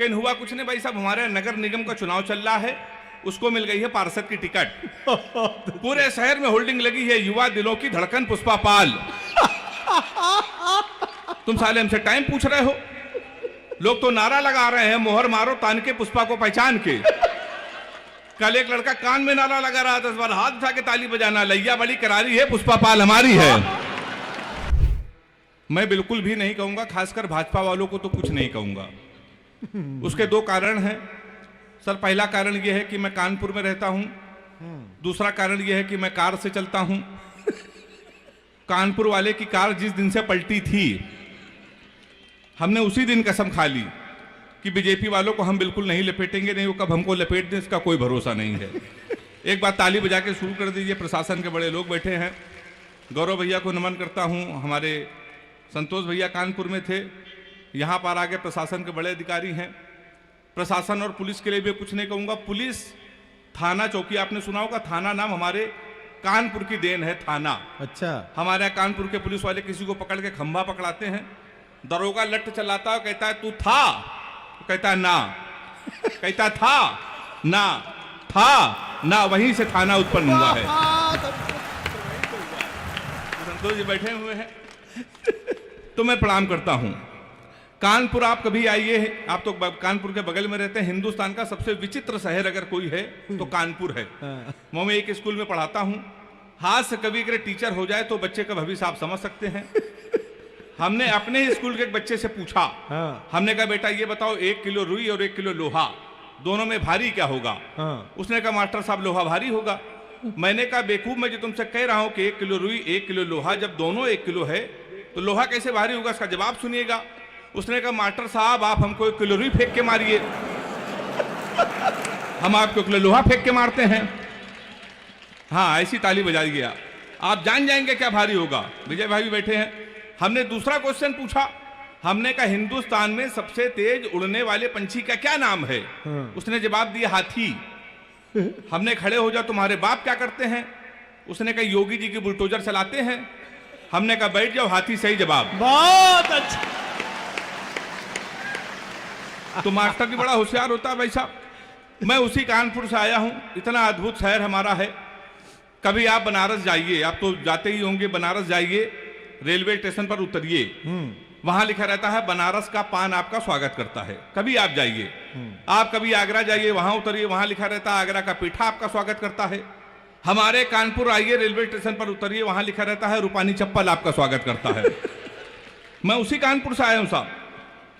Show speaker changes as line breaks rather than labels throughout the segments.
कहीं हुआ कुछ नहीं भाई साहब, हमारे नगर निगम का चुनाव चल रहा है, उसको मिल गई है पार्षद की टिकट। पूरे शहर में होल्डिंग लगी है, युवा दिलों की धड़कन पुष्पा पाल। तुम साले हमसे टाइम पूछ रहे हो? लोग तो नारा लगा रहे हैं, मोहर मारो तान के पुष्पा को पहचान के। कल एक लड़का कान में नारा लगा रहा था, इस बार हाथ उठा के ताली बजाना, लैया बड़ी करारी है, पुष्पा पाल हमारी है। मैं बिल्कुल भी नहीं कहूंगा, खासकर भाजपा वालों को तो कुछ नहीं कहूंगा। उसके दो कारण हैं सर। पहला कारण यह है कि मैं कानपुर में रहता हूं, दूसरा कारण यह है कि मैं कार से चलता हूं। कानपुर वाले की कार जिस दिन से पलटी थी, हमने उसी दिन कसम खा ली कि बीजेपी वालों को हम बिल्कुल नहीं लपेटेंगे, नहीं वो कब हमको लपेट दें इसका कोई भरोसा नहीं है। एक बार ताली बजा के शुरू कर दीजिए। प्रशासन के बड़े लोग बैठे हैं, गौरव भैया को नमन करता हूं, हमारे संतोष भैया कानपुर में थे, यहाँ पर आगे प्रशासन के बड़े अधिकारी हैं। प्रशासन और पुलिस के लिए भी कुछ नहीं कहूँगा। पुलिस थाना चौकी आपने सुना होगा, थाना नाम हमारे कानपुर की देन है, थाना। अच्छा। हमारे यहाँ कानपुर के पुलिस वाले किसी को पकड़ के खंभा पकड़ाते हैं, दरोगा लट चलाता है, कहता है तू था, तो कहता है ना, कहता था ना, था ना, वहीं से थाना उत्पन्न हुआ है। संतोष जी बैठे हुए हैं, तो मैं प्रणाम करता हूं। कानपुर आप कभी आइए, आप तो कानपुर के बगल में रहते हैं। हिंदुस्तान का सबसे विचित्र शहर अगर कोई है तो कानपुर है। मैं एक स्कूल में पढ़ाता हूं, हाथ से कभी अगर टीचर हो जाए तो बच्चे का भविष्य आप समझ सकते हैं। हमने अपने ही स्कूल के एक बच्चे से पूछा, हमने कहा बेटा ये बताओ 1 किलो रुई और 1 किलो लोहा, दोनों में भारी क्या होगा? उसने कहा मास्टर साहब लोहा भारी होगा। मैंने कहा बेवकूफ, मैं जो तुमसे कह रहा हूं कि 1 किलो रुई 1 किलो लोहा, जब दोनों 1 किलो है तो लोहा कैसे भारी होगा? इसका जवाब सुनिएगा। उसने कहा मास्टर साहब आप हमको 1 किलो रुई फेंक के मारिए, हम आपको 1 किलो लोहा फेंक के मारते हैं। हाँ, ऐसी ताली बजाइए, आप जान जाएंगे क्या भारी होगा। विजय भाई भी बैठे हैं। हमने दूसरा क्वेश्चन पूछा, हमने कहा हिंदुस्तान में सबसे तेज उड़ने वाले पंछी का क्या नाम है? उसने जवाब दिया हाथी। हमने खड़े हो जाओ तुम्हारे बाप क्या करते हैं? उसने कहा योगी जी की बुलडोजर चलाते हैं। हमने कहा बैठ जाओ, हाथी सही जवाब।
बहुत अच्छा।
तो मास्टर भी बड़ा होशियार होता है भाई साहब। मैं उसी कानपुर से आया हूं, इतना अद्भुत शहर हमारा है। कभी आप बनारस जाइए, आप तो जाते ही होंगे, बनारस जाइए, रेलवे स्टेशन पर उतरिए, वहां लिखा रहता है बनारस का पान आपका स्वागत करता है। कभी आप जाइए, आप कभी आगरा जाइए, वहां उतरिए, वहां लिखा रहता है आगरा का पेठा आपका स्वागत करता है। हमारे कानपुर आइए, रेलवे स्टेशन पर उतरिए, वहां लिखा रहता है रूपानी चप्पल आपका स्वागत करता है। मैं उसी कानपुर से आया हूं साहब।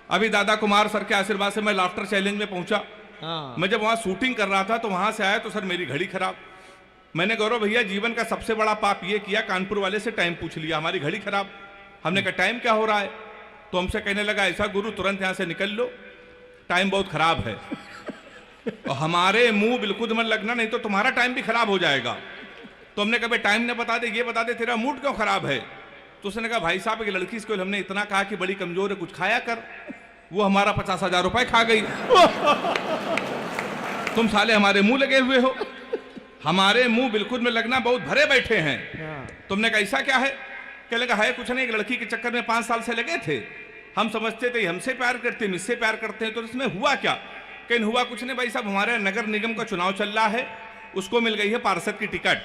अभी दादा कुमार सर के आशीर्वाद से मैं लाफ्टर चैलेंज में पहुंचा। मैं जब वहां शूटिंग कर रहा था तो वहां से आया तो सर मेरी घड़ी खराब। मैंने गौरव भैया जीवन का सबसे बड़ा पाप ये किया, कानपुर वाले से टाइम पूछ लिया, हमारी घड़ी खराब। हमने कहा टाइम क्या हो रहा है? तो हमसे कहने लगा ऐसा गुरु तुरंत यहां से निकल लो, टाइम बहुत खराब है। और हमारे मुंह बिल्कुल मत लगना, नहीं तो तुम्हारा टाइम भी खराब हो जाएगा। तो हमने कहा टाइम न बता दे, ये बता दे तेरा मूड क्यों खराब है? तो उसने कहा भाई साहब एक लड़की इसको हमने इतना कहा कि बड़ी कमजोर है, कुछ खाया कर, वो हमारा 50,000 रुपए खा गई। तुम साले हमारे मुंह लगे हुए हो, हमारे मुंह बिल्कुल में लगना बहुत भरे बैठे हैं। तुमने कहा ऐसा क्या है? क्या लगा है कुछ नहीं, एक लड़की के चक्कर में 5 साल से लगे थे, हम समझते थे हमसे प्यार करते हैं, मुझसे प्यार करते हैं, तो इसमें हुआ क्या? कहीं हुआ कुछ नहीं भाई साहब, हमारे नगर निगम का चुनाव चल रहा है, उसको मिल गई है पार्षद की टिकट।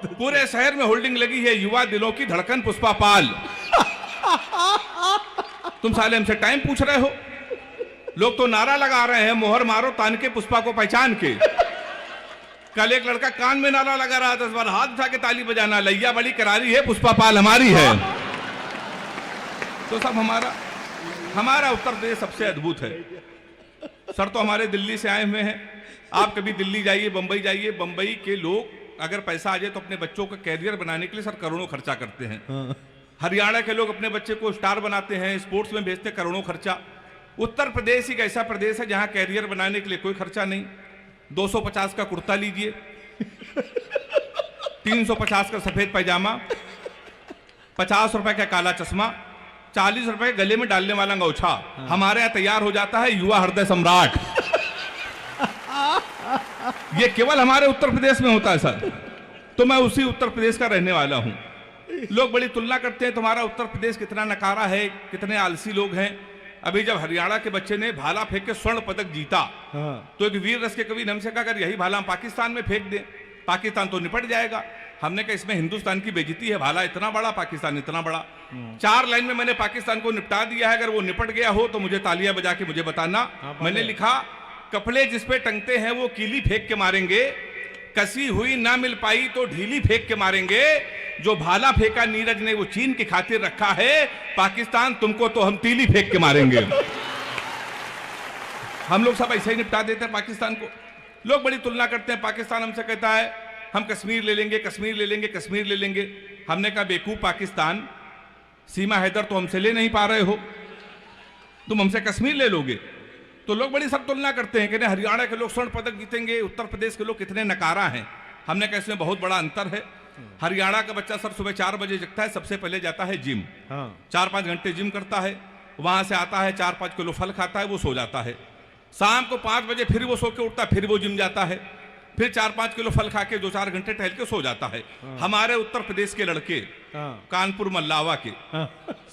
पूरे शहर में होल्डिंग लगी है, युवा दिलों की धड़कन पुष्पा पाल। तुम साले हमसे टाइम पूछ रहे हो? लोग तो नारा लगा रहे हैं, मोहर मारो तान के पुष्पा को पहचान के। कल एक लड़का कान में नारा लगा रहा था, इस बार हाथ उठा के ताली बजाना, लैया बड़ी करारी है, पुष्पा पाल हमारी है। तो सब हमारा उत्तर प्रदेश सबसे अद्भुत है। सर तो हमारे दिल्ली से आए हुए हैं, आप कभी दिल्ली जाइए, बंबई जाइए, बंबई के लोग अगर पैसा आ जाए तो अपने बच्चों का कैरियर बनाने के लिए सर करोड़ों खर्चा करते हैं। हरियाणा के लोग अपने बच्चे को स्टार बनाते हैं, स्पोर्ट्स में भेजते करोड़ों खर्चा। उत्तर प्रदेश एक ऐसा प्रदेश है जहां कैरियर बनाने के लिए कोई खर्चा नहीं। 250 का कुर्ता लीजिए, 350 का सफेद पैजामा, 50 रुपए का काला चश्मा, 40 रुपए गले में डालने वाला अंगोछा, हमारे यहाँ तैयार हो जाता है युवा हृदय सम्राट। ये केवल हमारे उत्तर प्रदेश में होता है सर। तो मैं उसी उत्तर प्रदेश का रहने वाला हूं। लोग बड़ी तुलना करते हैं तुम्हारा उत्तर प्रदेश कितना नकारा है, कितने आलसी लोग हैं। अभी जब हरियाणा के बच्चे ने भाला फेंक के स्वर्ण पदक जीता, तो एक वीर रस के कवि ने हमसे कहा अगर यही भाला हम पाकिस्तान में फेंक दें, पाकिस्तान तो निपट जाएगा। हमने कहा इसमें हिंदुस्तान की बेइज्जती है, भाला इतना बड़ा, पाकिस्तान इतना बड़ा। 4 लाइन में मैंने पाकिस्तान को निपटा दिया है, अगर वो निपट गया हो तो मुझे तालियां बजा के मुझे बताना। मैंने लिखा कपड़े जिस पे टंगते हैं वो कीली फेंक के मारेंगे, कसी हुई ना मिल पाई तो ढीली फेंक के मारेंगे, जो भाला फेंका नीरज ने वो चीन की खातिर रखा है, पाकिस्तान तुमको तो हम तीली फेंक के मारेंगे। हम लोग सब ऐसे ही निपटा देते हैं पाकिस्तान को। लोग बड़ी तुलना करते हैं, पाकिस्तान हमसे कहता है हम कश्मीर ले लेंगे, कश्मीर ले लेंगे, कश्मीर ले लेंगे। हमने कहा बेवकूफ पाकिस्तान, सीमा हैदर तो हमसे ले नहीं पा रहे हो, तुम हमसे कश्मीर ले लोगे। तो लोग बड़ी सब तुलना करते हैं कि हरियाणा के लोग स्वर्ण पदक जीतेंगे, उत्तर प्रदेश के लोग कितने नकारा हैं। हमने कहा इसमें बहुत बड़ा अंतर है। हरियाणा का बच्चा सर सुबह 4 बजे जगता है, सबसे पहले जाता है जिम, 4-5 घंटे जिम करता है, वहां से आता है 4-5 किलो फल खाता है, वो सो जाता है। शाम को 5 बजे फिर वो सो के उठता है, फिर वो जिम जाता है, फिर 4-5 किलो फल खा के 2-4 घंटे टहल के सो जाता है। हमारे उत्तर प्रदेश के लड़के कानपुर मल्लावा के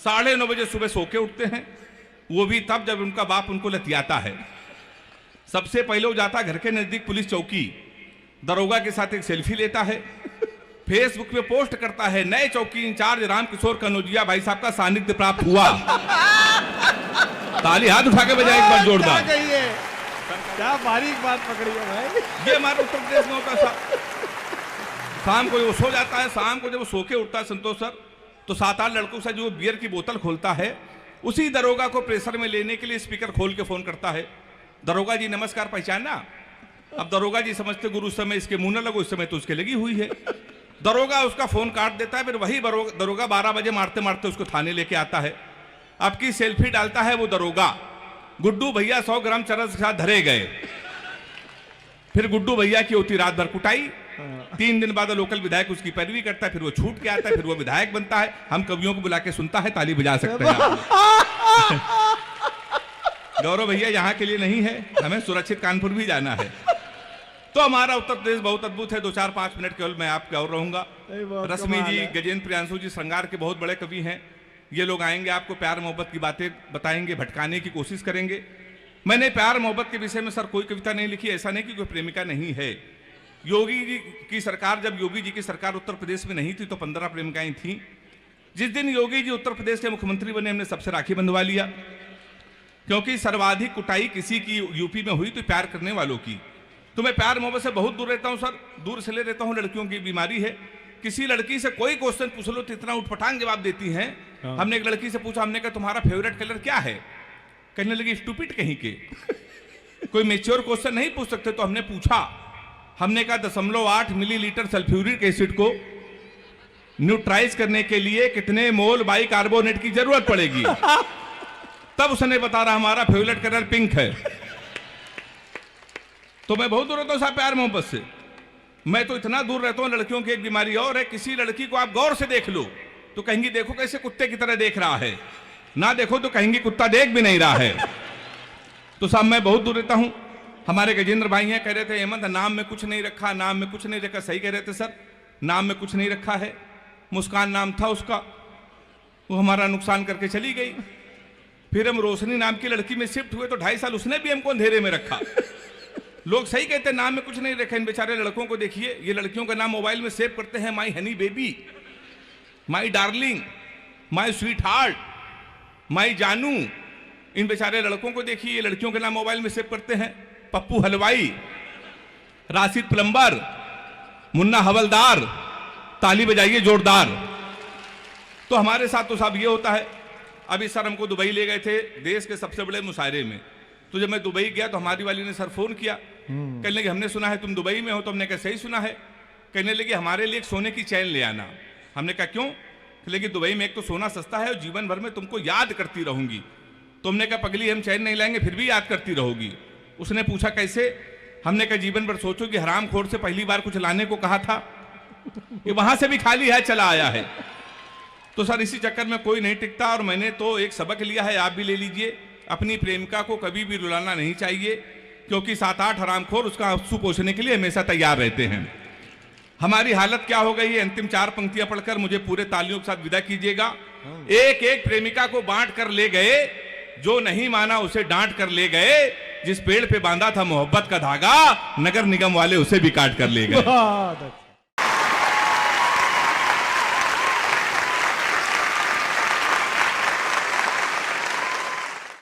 9:30 बजे सुबह सो के उठते हैं, वो भी तब जब उनका बाप उनको लतियाता है। सबसे पहले वो जाता है घर के नजदीक पुलिस चौकी, दरोगा के साथ एक सेल्फी लेता है, फेसबुक पे पोस्ट करता है नए चौकी इंचार्ज रामकिशोर कनौजिया भाई साहब का सानिध्य प्राप्त हुआ। ताली हाथ उठा के बजाय एक बार जोरदार।
क्या बारीक बात पकड़ी है भाई।
ये हमारे उत्तर प्रदेश में होता था। शाम को वो सो जाता है, शाम को जब वो सो के उठता है संतोष सर, तो 7-8 लड़कों से जो बियर की बोतल खोलता है, उसी दरोगा को प्रेशर में लेने के लिए स्पीकर खोल के फोन करता है, दरोगा जी नमस्कार, पहचाना? अब दरोगा जी समझते गुरु उस समय इसके मुंह न लगो, इस समय तो उसके लगी हुई है। दरोगा उसका फोन काट देता है, फिर वही दरोगा 12 बजे मारते मारते उसको थाने लेके आता है। अब की सेल्फी डालता है वो दरोगा, गुड्डू भैया 100 ग्राम चरस के साथ धरे गए। फिर गुड्डू भैया की होती रात भर कुटाई। 3 दिन बाद लोकल विधायक उसकी पैरवी करता है, फिर वो छूट के आता है, फिर वो विधायक बनता है। हम कवियों को बुला के सुनता है, ताली बजा सकते हैं। गौरव भैया यहाँ के लिए नहीं है, हमें सुरक्षित कानपुर भी जाना है। तो हमारा उत्तर प्रदेश बहुत अद्भुत है। 2-4-5 मिनट केवल मैं आपके और रहूंगा। रश्मि जी, गजेंद्र प्रियांशु जी श्रृंगार के बहुत बड़े कवि हैं। ये लोग आएंगे, आपको प्यार मोहब्बत की बातें बताएंगे, भटकाने की कोशिश करेंगे। मैंने प्यार मोहब्बत के विषय में सर कोई कविता नहीं लिखी, ऐसा नहीं कि कोई प्रेमिका नहीं है। योगी जी की सरकार, जब योगी जी की सरकार उत्तर प्रदेश में नहीं थी तो 15 प्रेमिकाएं थीं। जिस दिन योगी जी उत्तर प्रदेश के मुख्यमंत्री बने, हमने सबसे राखी बंधवा लिया, क्योंकि सर्वाधिक कुटाई किसी की यूपी में हुई तो प्यार करने वालों की। तो मैं प्यार मोहब्बत से बहुत दूर रहता हूं सर, दूर से ले रहता हूं। लड़कियों की बीमारी है, किसी लड़की से कोई क्वेश्चन पूछ लो तो इतना उठपटांग जवाब देती हैं। हमने एक लड़की से पूछा, हमने कहा तुम्हारा फेवरेट कलर क्या है? कहने लगी स्टूपिड कहीं के। कोई मेच्योर क्वेश्चन नहीं पूछ सकते। तो हमने पूछा, हमने कहा 0.8 मिलीलीटर सल्फ्यूरिक एसिड को न्यूट्राइज करने के लिए कितने मोल बाइकार्बोनेट की जरूरत पड़ेगी? तब उसने बता रहा हमारा फेवरेट कलर पिंक है। तो मैं बहुत दूर रहता हूं साहब प्यार मोहब्बत से। मैं तो इतना दूर रहता हूं। लड़कियों की एक बीमारी और है, किसी लड़की को आप गौर से देख लो तो कहेंगी देखो कैसे कुत्ते की तरह देख रहा है, ना देखो तो कहेंगी कुत्ता देख भी नहीं रहा है। तो साहब मैं बहुत दूर रहता हूं। हमारे गजेंद्र भाई हैं, कह रहे थे हेमंत नाम में कुछ नहीं रखा, नाम में कुछ नहीं रखा। सही कह रहे थे सर, नाम में कुछ नहीं रखा है। मुस्कान नाम था उसका, वो हमारा नुकसान करके चली गई। फिर हम रोशनी नाम की लड़की में शिफ्ट हुए तो 2.5 साल उसने भी हमको अंधेरे में रखा। लोग सही कहते हैं नाम में कुछ नहीं रखा। इन बेचारे लड़कों को देखिए, ये लड़कियों का नाम मोबाइल में सेव करते हैं, my honey baby, my darling, my sweetheart, my जानू। इन बेचारे लड़कों को देखिए, ये लड़कियों के नाम मोबाइल में सेव करते हैं। पप्पू हलवाई, राशिद प्लम्बर, मुन्ना हवलदार। ताली बजाइए जोरदार। तो हमारे साथ तो साहब ये होता है। अभी सर हमको दुबई ले गए थे देश के सबसे बड़े मुशायरे में। तो जब मैं दुबई गया तो हमारी वाली ने सर फोन किया, कहने लगे हमने सुना है तुम दुबई में हो। तो हमने कहा सही सुना है। कहने लगे हमारे लिए एक सोने की चैन ले आना। हमने कहा क्यों? लेकिन दुबई में एक तो सोना सस्ता है और जीवन भर में तुमको याद करती रहूंगी। तो हमने कहा पगली हम चैन नहीं लाएंगे फिर भी याद करती रहोगी। उसने पूछा कैसे? हमने कहा जीवन भर सोचो कि हराम खोर से पहली बार कुछ लाने को कहा था, कि वहां से भी खाली है चला आया है। तो सर इसी चक्कर में कोई नहीं टिकता। और मैंने तो एक सबक लिया है, आप भी ले लीजिए। अपनी प्रेमिका को कभी भी रुलाना नहीं चाहिए, क्योंकि 7-8 हरामखोर उसका आंसू पोंछने के लिए हमेशा तैयार रहते हैं। हमारी हालत क्या हो गई है? अंतिम 4 पंक्तियां पढ़कर मुझे पूरे तालियों के साथ विदा कीजिएगा। एक एक प्रेमिका को बांट कर ले गए, जो नहीं माना उसे डांट कर ले गए, जिस पेड़ पे बांधा था मोहब्बत का धागा, नगर निगम वाले उसे भी काट कर ले गए।
बहुत अच्छा।